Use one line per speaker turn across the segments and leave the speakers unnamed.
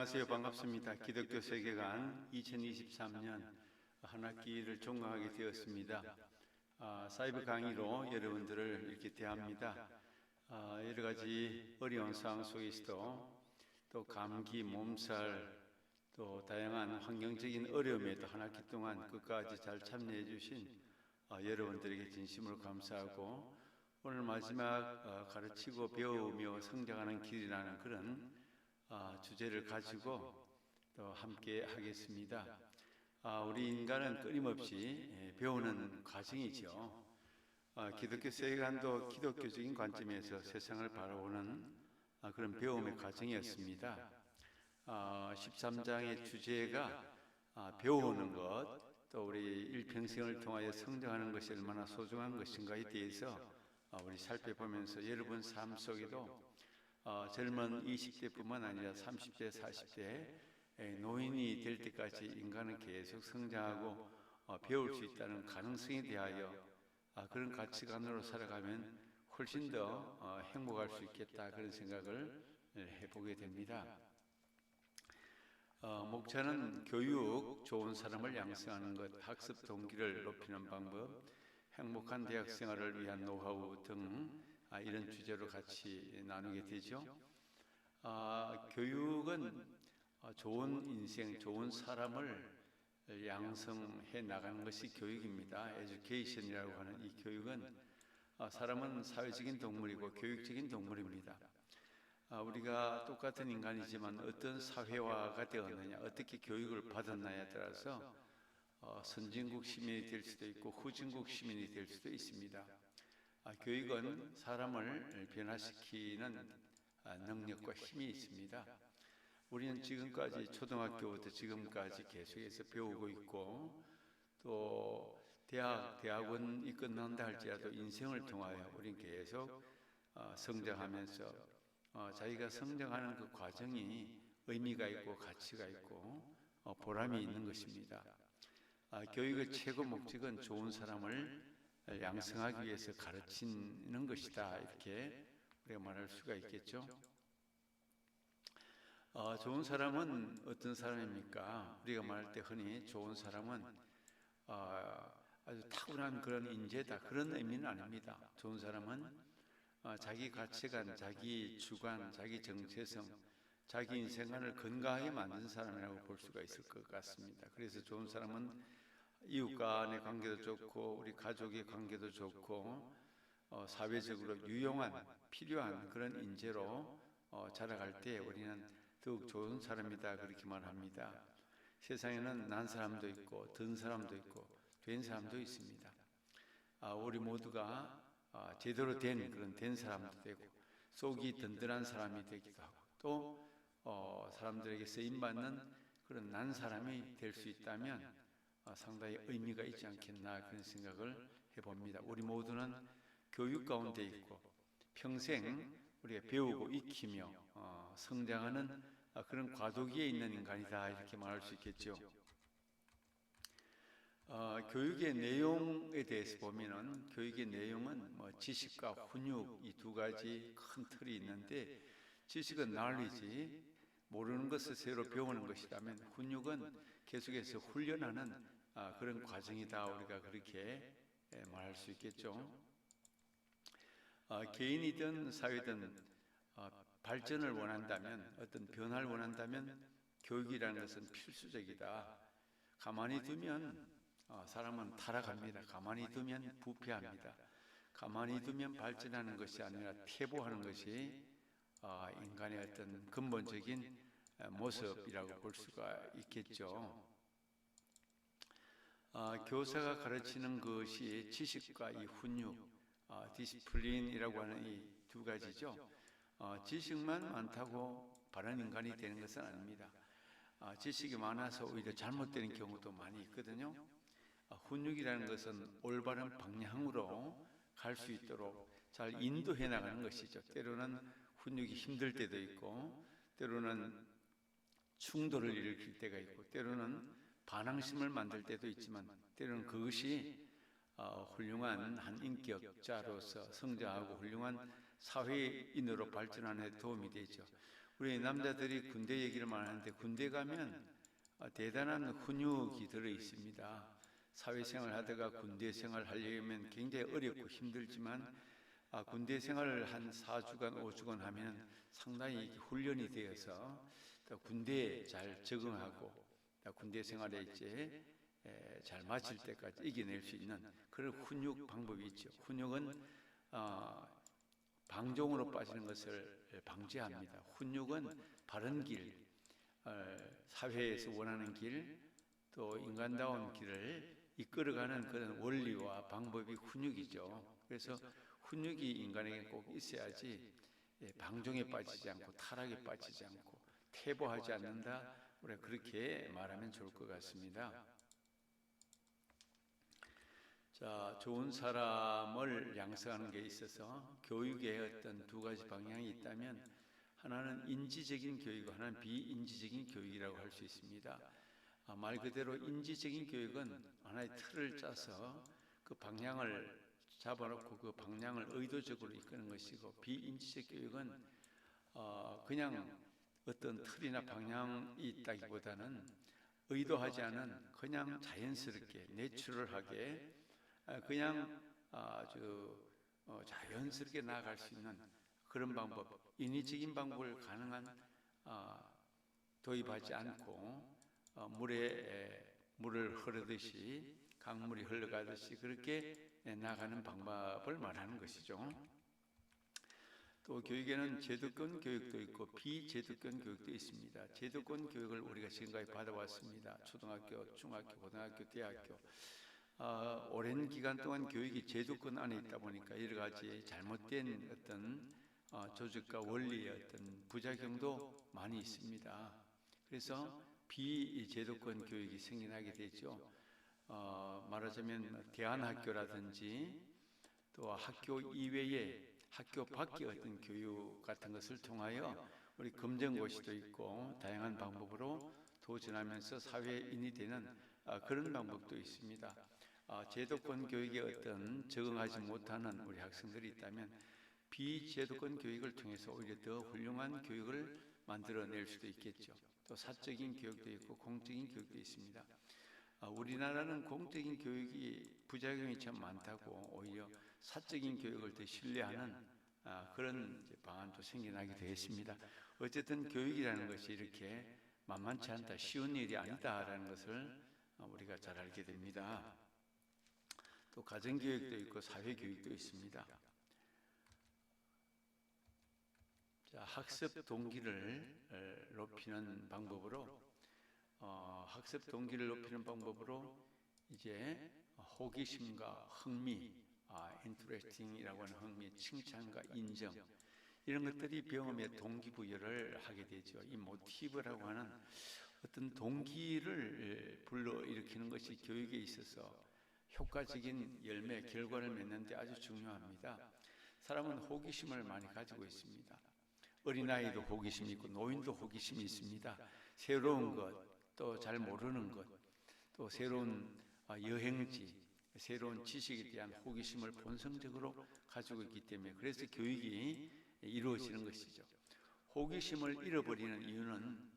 안녕하세요. 반갑습니다. 기독교 세계관 2023년 한 학기를 종강하게 되었습니다. 사이버 강의로 여러분들을 이렇게 대합니다. 여러 가지 어려운 상황 속에서도 또 감기, 몸살, 또 다양한 환경적인 어려움에도 한 학기 동안 끝까지 잘 참여해 주신 여러분들에게 진심으로 감사하고, 오늘 마지막 가르치고 배우며 성장하는 길이라는 그런 주제를 가지고 또 함께 하겠습니다. 우리 인간은 끊임없이 배우는 과정이죠. 기독교 세계관도 기독교적인 관점에서 세상을 바라보는 그런 배움의 과정이었습니다. 13장의 주제가 배우는 것, 또 우리 일평생을 통하여 성장하는 것이 얼마나 소중한 것인가에 대해서 우리 살펴보면서 여러분 삶 속에도 젊은 20대뿐만 아니라 30대, 40대 노인이 될 때까지 인간은 계속 성장하고 배울 수 있다는 가능성에 대하여 그런 가치관으로 살아가면 훨씬 더 행복할 수 있겠다, 그런 생각을 해보게 됩니다. 목차는 교육, 좋은 사람을 양성하는 것, 학습 동기를 높이는 방법, 행복한 대학 생활을 위한 노하우 등 이런 주제로 같이 나누게 되죠. 교육은 좋은 인생, 좋은 사람을 양성해 나가는 것이 교육입니다. 에듀케이션이라고 하는 이 교육은 사람은 사회적인 동물이고 교육적인 동물입니다. 우리가 똑같은 인간이지만 어떤 사회화가 되었느냐, 어떻게 교육을 받았느냐에 따라서 선진국 시민이 될 수도 있고 후진국 시민이 될 수도 있습니다. 교육은 사람을 변화시키는 능력과 힘이 있습니다. 우리는 지금까지 초등학교부터 지금까지 계속해서 배우고 있고, 또 대학원이 끝난다 할지라도 인생을 통하여 우리는 계속 성장하면서 자기가 성장하는 그 과정이 의미가 있고 가치가 있고 보람이 있는 것입니다. 교육의 최고 목적은 좋은 사람을 양성하기 위해서 가르치는 것이다, 이렇게 우리가 말할 수가 있겠죠. 좋은 사람은 어떤 사람입니까? 우리가 말할 때 흔히 좋은 사람은 아주 타고난 그런 인재다, 그런 의미는 아닙니다. 좋은 사람은 자기 가치관, 자기 주관, 자기 정체성, 자기 인생관을 건강하게 만든 사람이라고 볼 수가 있을 것 같습니다. 그래서 좋은 사람은 이웃 간의 관계도 좋고 우리 가족의 관계도 좋고 사회적으로 유용한, 필요한 그런 인재로 자라갈 때 우리는 더욱 좋은 사람이다, 그렇게 말합니다. 세상에는 난 사람도 있고 든 사람도 있고 된 사람도 있습니다. 우리 모두가 제대로 된 그런 된 사람도 되고 속이 든든한 사람이 되기도 하고, 또 사람들에게 쓰임받는 그런 난 사람이 될 수 있다면 상당히 의미가 있지 않겠나, 그런 생각을 해봅니다. 우리 모두는 교육 가운데 있고 평생 우리가 배우고 익히며 성장하는 그런 과도기에 있는 인간이다, 이렇게 말할 수 있겠죠. 교육의 내용에 대해서 보면은 교육의 내용은 지식과 훈육, 이 두 가지 큰 틀이 있는데, 지식은 knowledge, 모르는 것을 새로 배우는 것이라면 훈육은 계속해서 훈련하는 그런 과정이다, 우리가 그렇게 말할 수 있겠죠. 개인이든 사회든 발전을 원한다면, 어떤 변화를 원한다면 교육이라는 것은 필수적이다. 가만히 두면 사람은 타락합니다. 가만히 두면 부패합니다. 가만히 두면 발전하는 것이 아니라 퇴보하는 것이 인간의 어떤 근본적인 모습이라고 볼 수가 있겠죠. 교사가 가르치는 것이 지식과 이 훈육, 디시플린이라고 하는 이 두 가지죠. 지식만 많다고 바른 인간이 되는 것은 아닙니다. 지식이 많아서 오히려 잘못되는 경우도 많이 있거든요. 훈육이라는 것은 올바른 방향으로 갈 수 있도록 잘 인도해 나가는 것이죠. 때로는 훈육이 힘들 때도 있고, 때로는 충돌을 일으킬 때가 있고, 때로는 반항심을 만들 때도 있지만, 때로는 그것이 훌륭한 한 인격자로서 성장하고 훌륭한 사회인으로 발전하는 데 도움이 되죠. 우리 남자들이 군대 얘기를 많이 하는데 군대 가면 대단한 훈육이 들어 있습니다. 사회생활 하다가 군대 생활 하려면 굉장히 어렵고 힘들지만 군대 생활을 한 4주간, 5주간 하면 상당히 훈련이 되어서 또 군대에 잘 적응하고 군대 생활에 이제 잘 마칠 때까지 이겨낼 수 있는 그런 훈육 방법이 있죠. 훈육은 방종으로 빠지는 것을 방지합니다. 훈육은 바른 길, 사회에서 원하는 길, 또 인간다운 길을 이끌어가는 그런 원리와 방법이 훈육이죠. 그래서 훈육이 인간에게 꼭 있어야지 방종에 빠지지 않고 타락에 빠지지 않고 퇴보하지 않는다. 우리가 그렇게 말하면 좋을 것 같습니다. 자, 좋은 사람을 양성하는 게 있어서 교육에 어떤 두 가지 방향이 있다면 하나는 인지적인 교육이고 하나는 비인지적인 교육이라고 할 수 있습니다. 말 그대로 인지적인 교육은 하나의 틀을 짜서 그 방향을 잡아놓고 그 방향을 의도적으로 이끄는 것이고, 비인지적 교육은 그냥 어떤 틀이나 방향이 있다기보다는 의도하지 않은 그냥 자연스럽게 내추럴하게 그냥 아주 자연스럽게 나아갈 수 있는 그런 방법, 인위적인 방법을 가능한 도입하지 않고 물을 흐르듯이 강물이 흘러가듯이 그렇게 나가는 방법을 말하는 것이죠. 또 교육에는 제도권 교육도 있고 비제도권 교육도 있습니다. 제도권 교육을 우리가 지금까지 받아왔습니다. 초등학교, 중학교, 고등학교, 대학교. 오랜 기간 동안 교육이 제도권 안에 있다 보니까 여러 가지 잘못된 어떤 조직과 원리의 어떤 부작용도 많이 있습니다. 그래서 비제도권 교육이 생겨나게 되죠. 말하자면 대안학교라든지 또 학교 이외에 학교 밖의 어떤 교육 같은 것을 통하여 우리 검정고시도 있고 다양한 방법으로 도전하면서 사회인이 되는 그런 방법도 있습니다. 제도권 교육에 어떤 적응하지 못하는 우리 학생들이 있다면 비제도권 교육을 통해서 오히려 더 훌륭한 교육을 만들어낼 수도 있겠죠. 또 사적인 교육도 있고 공적인 교육도 있습니다. 우리나라는 공적인 교육이 부작용이 참 많다고 오히려 사적인 교육을 더 신뢰하는 그런 방안도 생겨나게 되었습니다. 어쨌든 교육이라는 것이 이렇게 만만치 않다, 쉬운 일이 아니다라는 것을 우리가 잘 알게 됩니다. 또 가정교육도 있고 사회교육도 있습니다. 자, 학습 동기를 높이는 방법으로 학습 동기를 높이는 방법으로 이제 호기심과 흥미, interesting이라고 하는 흥미, 칭찬과 인정 이런 것들이 배움의 동기부여를 하게 되죠. 이 모티브라고 하는 어떤 동기를 불러일으키는 것이 교육에 있어서 효과적인 열매, 결과를 맺는 데 아주 중요합니다. 사람은 호기심을 많이 가지고 있습니다. 어린아이도 호기심이 있고 노인도 호기심이 있습니다. 새로운 것, 또 잘 모르는 것, 또 새로운 여행지, 새로운 지식에 대한 호기심을 본성적으로 가지고 있기 때문에 그래서 교육이 이루어지는 것이죠. 호기심을 잃어버리는 이유는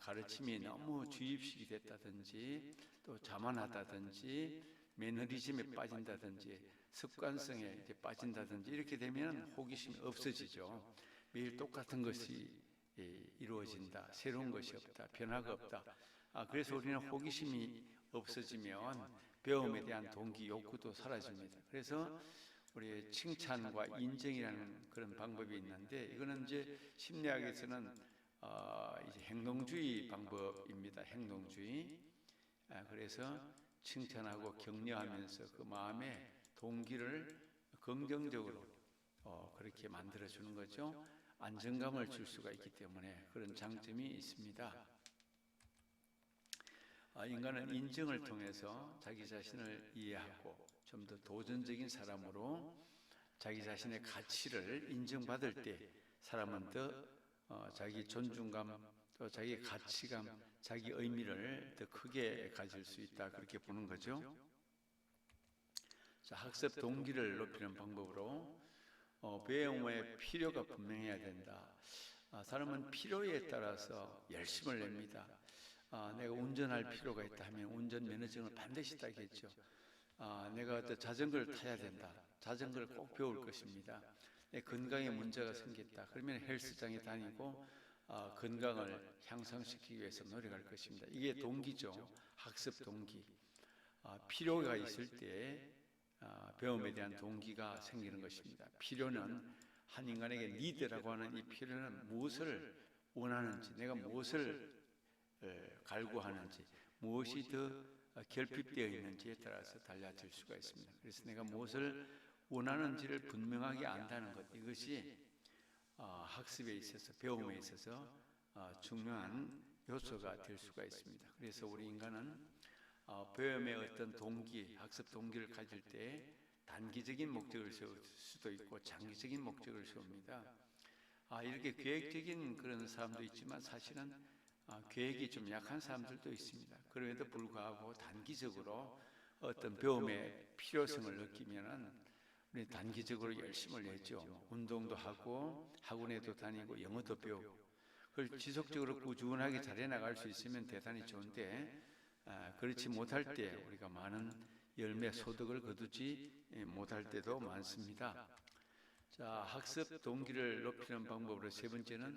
가르침이 너무 주입식이 됐다든지 또 자만하다든지 매너리즘에 빠진다든지 습관성에 이제 빠진다든지 이렇게 되면 호기심이 없어지죠. 매일 똑같은 것이 이루어진다. 새로운 것이 없다. 변화가 없다. 그래서 우리는 호기심이 없어지면 배움에 대한 동기, 욕구도 사라집니다. 그래서 우리 칭찬과 인정이라는 그런 방법이 있는데 이거는 이제 심리학에서는 이제 행동주의 방법입니다. 행동주의. 그래서 칭찬하고 격려하면서 그 마음의 동기를 긍정적으로 그렇게 만들어주는 거죠. 안정감을 줄 수가 있기 때문에 그런 장점이 있습니다. 인간은 인정을 통해서 자기 자신을 이해하고 좀 더 도전적인 사람으로 자기 자신의 가치를 인정받을 때 사람은 더 자기 존중감, 또 자기 가치감, 자기 의미를 더 크게 가질 수 있다 그렇게 보는 거죠. 자, 학습 동기를 높이는 방법으로 배움의 필요가 분명해야 된다. 사람은 필요에 따라서 열심을 냅니다. 내가 운전할 필요가 있다 하면 운전면허증을 반드시 따겠죠. 내가 어떤 자전거를 타야 된다. 자전거를 꼭 배울 것입니다. 내 건강에 문제가 생겼다. 그러면 헬스장에 다니고 건강을 향상시키기 위해서 노력할 것입니다. 이게 동기죠. 학습 동기. 필요가 있을 때 배움에 대한 동기가 생기는 것입니다. 필요는 한 인간에게 니드라고 하는 이 필요는 무엇을 원하는지, 내가 무엇을 갈구하는지, 무엇이 더 결핍되어 있는지에 따라서 달라질 수가 있습니다. 그래서 내가 무엇을 원하는지를 분명하게 안다는 것, 이것이 학습에 있어서, 배움에 있어서 중요한 요소가 될 수가 있습니다. 그래서 우리 인간은 배움의 어떤 동기, 학습 동기를 가질 때 단기적인 목적을 세울 수도 있고 장기적인 목적을 세웁니다. 이렇게 계획적인 그런 사람도 있지만 사실은 계획이 좀 약한 사람들도 있습니다. 그럼에도 불구하고 단기적으로 어떤 배움의 필요성을 느끼면은 우리 단기적으로 열심을 내죠. 운동도 하고 학원에도 다니고 영어도 배우고 그걸 지속적으로 꾸준하게 잘해 나갈 수 있으면 대단히 좋은데 그렇지 못할 때 우리가 많은 열매 소득을 거두지 못할 때도 많습니다. 자, 학습 동기를 높이는 방법으로 세 번째는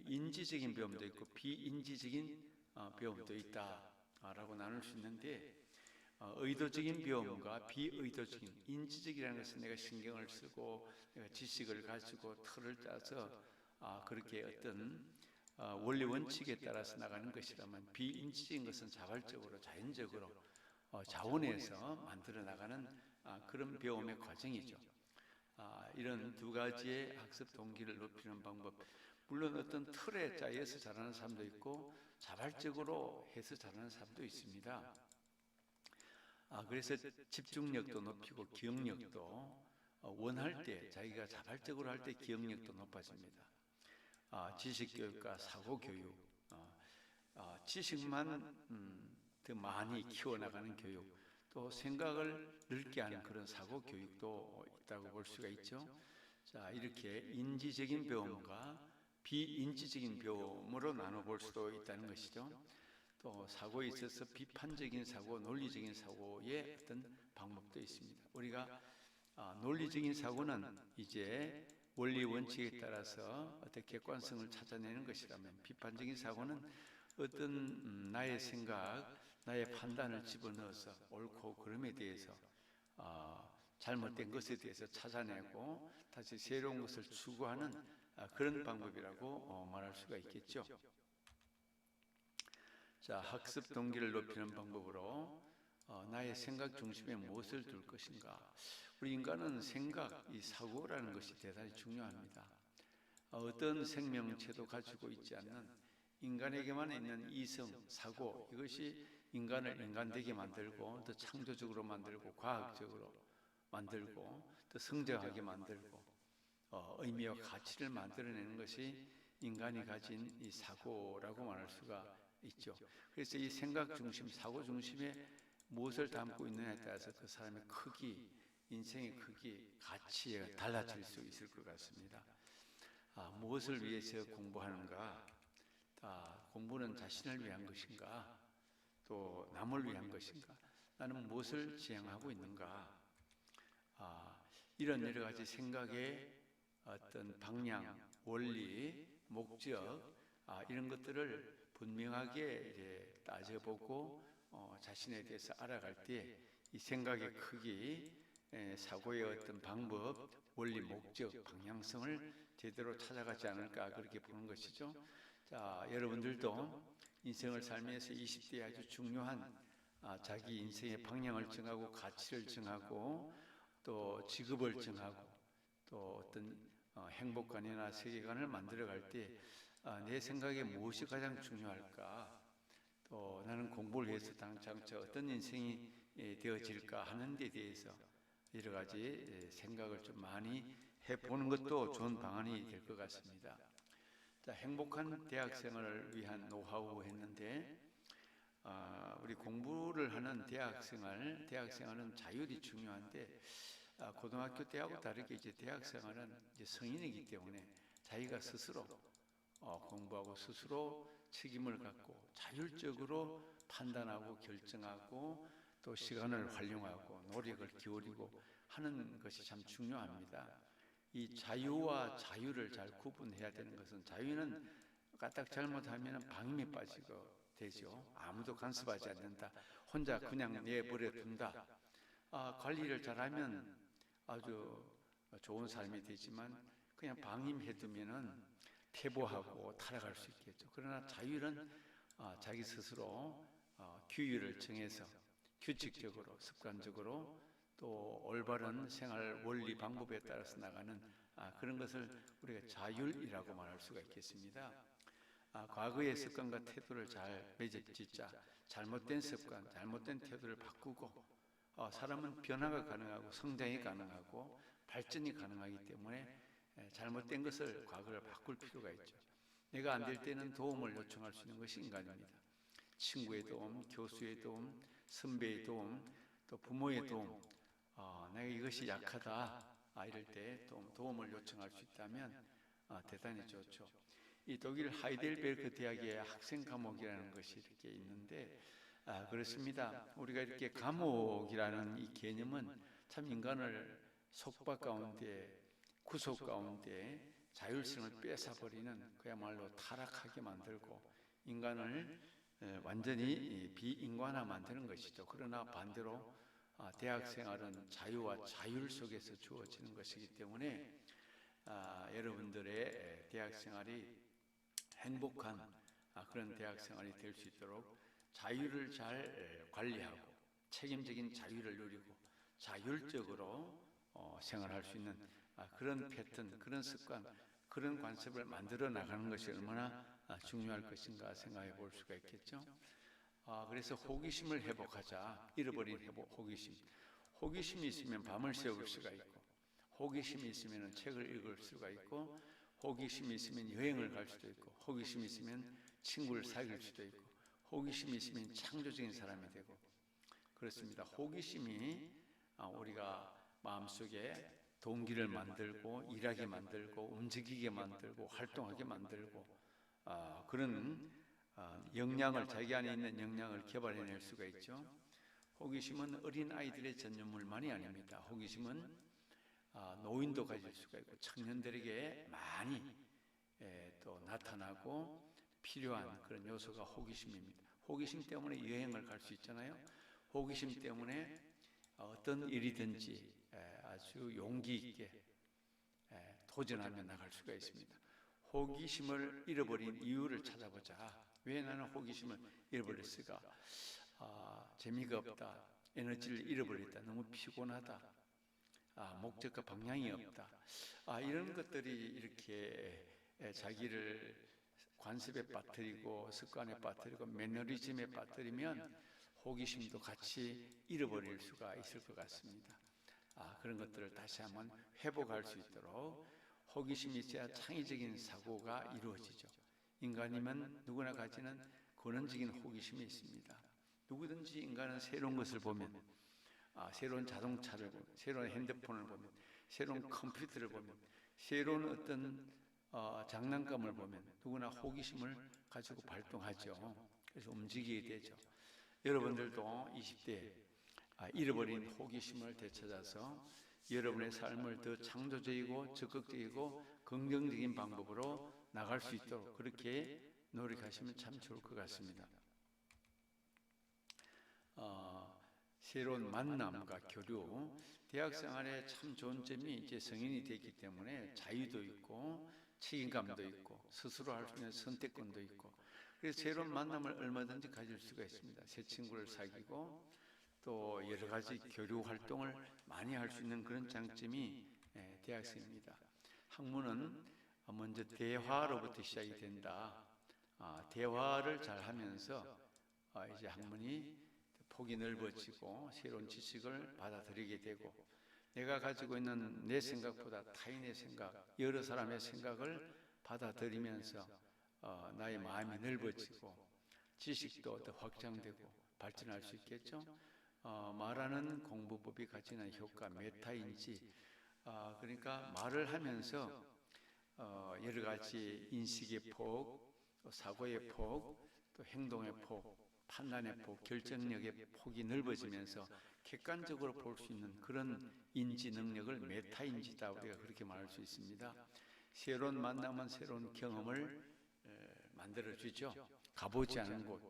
인지적인 배움도 있고 비인지적인 배움도 있다라고 나눌 수 있는데 의도적인 배움과 비의도적인, 인지적이라는 것은 내가 신경을 쓰고 내가 지식을 가지고 틀을 짜서 그렇게 어떤 원리 원칙에 따라서 나가는 것이라면 비인지적인 것은 자발적으로 자연적으로 자원에서 만들어 나가는 그런 배움의 과정이죠. 이런 두 가지의 학습 동기를 높이는 방법, 물론 어떤 틀에 짜여서 잘하는 사람도 있고 자발적으로 해서 잘하는 사람도 있습니다. 그래서 집중력도 높이고 기억력도 원할 때, 자기가 자발적으로 할 때 기억력도 높아집니다. 지식교육과 사고교육, 지식만 더 많이 키워나가는 교육, 또 생각을 넓게 하는 그런 사고교육도 있다고 볼 수가 있죠. 자, 이렇게 인지적인 배움과 비인지적인 배움으로 나눠볼 수도 있다는 것이죠. 또 사고에 있어서 비판적인 사고, 논리적인 사고의 어떤 방법도 있습니다. 우리가 논리적인 사고는 이제 원리 원칙에 따라서 어떤 객관성을 찾아내는 것이라면 비판적인 사고는 어떤 나의 생각, 나의 판단을 집어넣어서 옳고 그름에 대해서 잘못된 것에 대해서 찾아내고 다시 새로운 것을 추구하는 그런 방법이라고 말할 수가 있겠죠. 자, 학습 동기를 높이는 방법으로 나의 생각 중심에 무엇을 둘 것인가. 우리 인간은 생각, 이 사고라는 것이 대단히 중요합니다. 어떤 생명체도 가지고 있지 않는 인간에게만 있는 이성, 사고, 이것이 인간을 인간되게 만들고 또 창조적으로 만들고 과학적으로 만들고 또 성장하게 만들고 의미와 가치를 만들어내는 것이 인간이 가진 이 사고라고 말할 수가 있죠. 그래서 이 생각 중심, 사고 중심에 무엇을 담고 있느냐에 따라서 그 사람의 크기, 인생의 크기, 가치가 달라질 수 있을 것 같습니다. 무엇을 위해서 공부하는가? 공부는 자신을 위한 것인가? 또 남을 위한 것인가? 나는 무엇을 지향하고 있는가? 이런 여러 가지 생각의 어떤 방향, 원리, 목적 이런 것들을 분명하게 이제 따져보고 자신에 대해서 알아갈 때 이 생각의 크기, 사고의 어떤 방법, 원리, 목적, 방향성을 제대로 찾아가지 않을까 그렇게 보는 것이죠. 자, 여러분들도 인생을 살면서 20대에 아주 중요한 자기 인생의 방향을 정하고 가치를 정하고 또 직업을 정하고 또 어떤 행복관이나 세계관을 만들어갈 때 내 생각에 무엇이 가장 중요할까? 또 나는 공부를 해서 당장저 어떤 인생이 되어질까 하는 데 대해서 여러 가지 생각을 좀 많이 해보는 것도 좋은 방안이 될 것 같습니다. 자, 행복한 대학생활을 위한 노하우 했는데 우리 공부를 하는 대학생활은 자율이 중요한데 고등학교 때하고 다르게 이제 대학생활은 이제 성인이기 때문에 자기가 스스로 공부하고 스스로 책임을 갖고 자율적으로 판단하고 결정하고 또 시간을 활용하고 노력을 기울이고 하는 것이 참 중요합니다. 이 자유와 자유를 잘 구분해야 되는 것은, 자유는 까딱 잘못하면 방임에 빠지고 되죠. 아무도 간섭하지 않는다. 혼자 그냥 내버려 둔다. 관리를 잘하면 아주 좋은 삶이 되지만 그냥 방임해두면은 퇴보하고 타락할 수 있겠죠. 그러나 자유는 자기 스스로 규율을 정해서 규칙적으로, 습관적으로 또 올바른 생활 원리 방법에 따라서 나가는 그런 것을 우리가 자율이라고 말할 수가 있겠습니다. 과거의 습관과 태도를 잘 매듭짓자. 잘못된 습관, 잘못된 태도를 바꾸고, 사람은 변화가 가능하고 성장이 가능하고 발전이 가능하기 때문에 잘못된 것을, 과거를 바꿀 필요가 있죠. 내가 안 될 때는 도움을 요청할 수 있는 것이 인간입니다. 친구의 도움, 교수의 도움, 선배의 도움, 또 부모의 도움, 내가 이것이 약하다 이럴 때 도움을 요청할 수 있다면 대단히 좋죠. 이 독일 하이델베르크 대학의 학생 감옥이라는 것이 이렇게 있는데, 그렇습니다. 우리가 이렇게 감옥이라는 이 개념은 참 인간을 속박 가운데, 구속 가운데 자율성을 뺏어버리는, 그야말로 타락하게 만들고 인간을 완전히 비인간화 만드는 것이죠. 그러나 반대로 대학 생활은 자유와 자율 속에서 주어지는 것이기 때문에 여러분들의 대학 생활이 행복한 그런 대학 생활이 될 수 있도록 자유를 잘 관리하고 책임적인 자유를 누리고 자율적으로 생활할 수 있는 그런 패턴, 그런 습관, 그런 관습을 만들어 나가는 것이 얼마나 중요할 것인가 생각해 볼 수가 있겠죠. 그래서 호기심을 회복하자. 잃어버린 호기심. 호기심이 있으면 밤을 새울 수가 있고, 호기심이 있으면 책을 읽을 수가 있고, 호기심이 있으면 여행을 갈 수도 있고, 호기심이 있으면 친구를 사귈 수도 있고, 호기심이 있으면 창조적인 사람이 되고 그렇습니다. 호기심이 우리가 마음속에 동기를 만들고 일하게 만들고 움직이게 만들고 활동하게 만들고 그런 역량을, 자기 안에 있는 역량을 개발해낼 수가 있죠. 호기심은 어린 아이들의 전유물만이 아닙니다. 호기심은 노인도 가질 수가 있고 청년들에게 많이 또 나타나고 필요한 그런 요소가 호기심입니다. 호기심 때문에 여행을 갈 수 있잖아요. 호기심 때문에 어떤 일이든지 아주 용기 있게 도전하며 나갈 수가 있습니다. 호기심을 잃어버린 이유를 찾아보자. 왜 나는 호기심을 잃어버렸을까? 재미가 없다, 에너지를 잃어버렸다, 너무 피곤하다, 목적과 방향이 없다, 이런 것들이 이렇게 자기를 관습에 빠뜨리고 습관에 빠뜨리고 매너리즘에 빠뜨리면 호기심도 같이 잃어버릴 수가 있을 것 같습니다. 그런 것들을 다시 한번 회복할 수 있도록 호기심이 있어야 창의적인 사고가 이루어지죠. 인간이면 누구나 가지는 근원적인 호기심이 있습니다. 누구든지 인간은 새로운 것을 보면, 새로운 자동차를 보면, 새로운 핸드폰을 보면, 새로운 컴퓨터를 보면, 새로운 어떤 장난감을 보면 누구나 호기심을 가지고 발동하죠. 그래서 움직이게 되죠. 여러분들도 20대 잃어버린 호기심을 되찾아서 여러분의 삶을 더 창조적이고 적극적이고 긍정적인 방법으로 나갈 수 있도록 그렇게 노력하시면 참 좋을 것 같습니다. 새로운 만남과 교류, 대학 생활에 참 좋은 점이 이제 성인이 되기 때문에 자유도 있고 책임감도 있고 스스로 할 수 있는 선택권도 있고, 그래서 새로운 만남을 얼마든지 가질 수가 있습니다. 새 친구를 사귀고 또 여러 가지 교류 활동을 많이 할 수 있는 그런 장점이 대학생입니다. 학문은 먼저 대화로부터 시작이 된다. 대화를 잘 하면서 이제 학문이 폭이 넓어지고 새로운 지식을 받아들이게 되고, 내가 가지고 있는 내 생각보다 타인의 생각, 여러 사람의 생각을 받아들이면서 나의 마음이 넓어지고 지식도 더 확장되고 발전할 수 있겠죠. 말하는 공부법이 가지는 효과, 메타인지, 그러니까 말을 하면서 여러 가지 인식의 폭, 또 사고의 폭, 또 행동의 폭, 판단의 폭, 결정력의 폭이 넓어지면서 객관적으로 볼 수 있는 그런 인지 능력을 메타인지다, 우리가 그렇게 말할 수 있습니다. 새로운 만남은 새로운 경험을 만들어주죠. 가보지 않은 곳,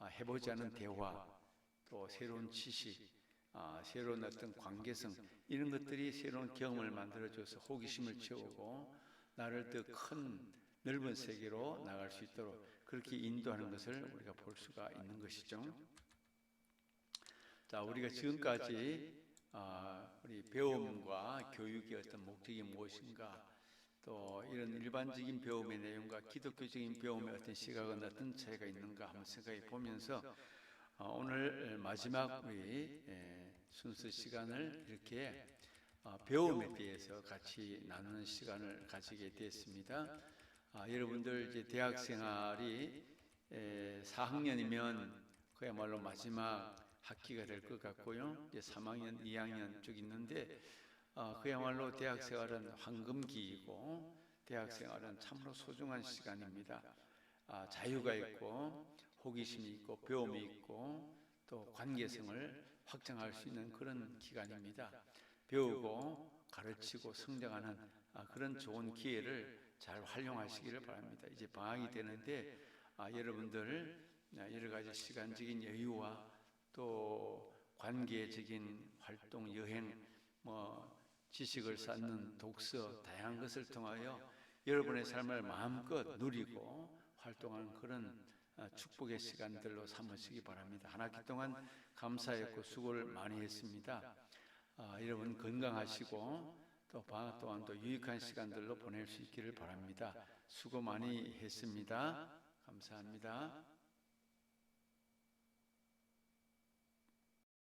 해보지 않은 대화, 또 새로운 지식, 새로운 어떤 관계성, 이런 것들이 새로운 경험을 만들어줘서 호기심을 채우고 나를 더 큰 넓은 세계로 나갈 수 있도록 그렇게 인도하는 것을 우리가 볼 수가 있는 것이죠. 자, 우리가 지금까지 우리 배움과 교육의 어떤 목적이 무엇인가, 또 이런 일반적인 배움의 내용과 기독교적인 배움의 어떤 시각은 어떤 차이가 있는가 한번 생각해 보면서 오늘 마지막 우리 순서 시간을 이렇게 배움에 대해서 같이 나누는 시간을 가지게 되었습니다. 여러분들 이제 대학 생활이 4학년이면 그야말로 마지막 학기가 될 것 같고요. 이제 3학년, 2학년 쭉 있는데 그야말로 대학 생활은 황금기이고 대학 생활은 참으로 소중한 시간입니다. 자유가 있고 호기심이 있고 배움이 있고 또 관계성을 확장할 수 있는 그런 기간입니다. 배우고 가르치고 성장하는 그런 좋은 기회를 잘 활용하시기를 바랍니다. 이제 방학이 되는데 여러분들 여러 가지 시간적인 여유와 또 관계적인 활동, 여행, 지식을 쌓는 독서, 다양한 것을 통하여 여러분의 삶을 마음껏 누리고 활동하는 그런 축복의 시간들로 삼으시기 바랍니다. 한 학기 동안 감사했고 수고를 많이 했습니다. 여러분 건강하시고 또 방학 동안 또 유익한 시간들로 보낼 수 있기를 바랍니다. 수고 많이 했습니다. 감사합니다.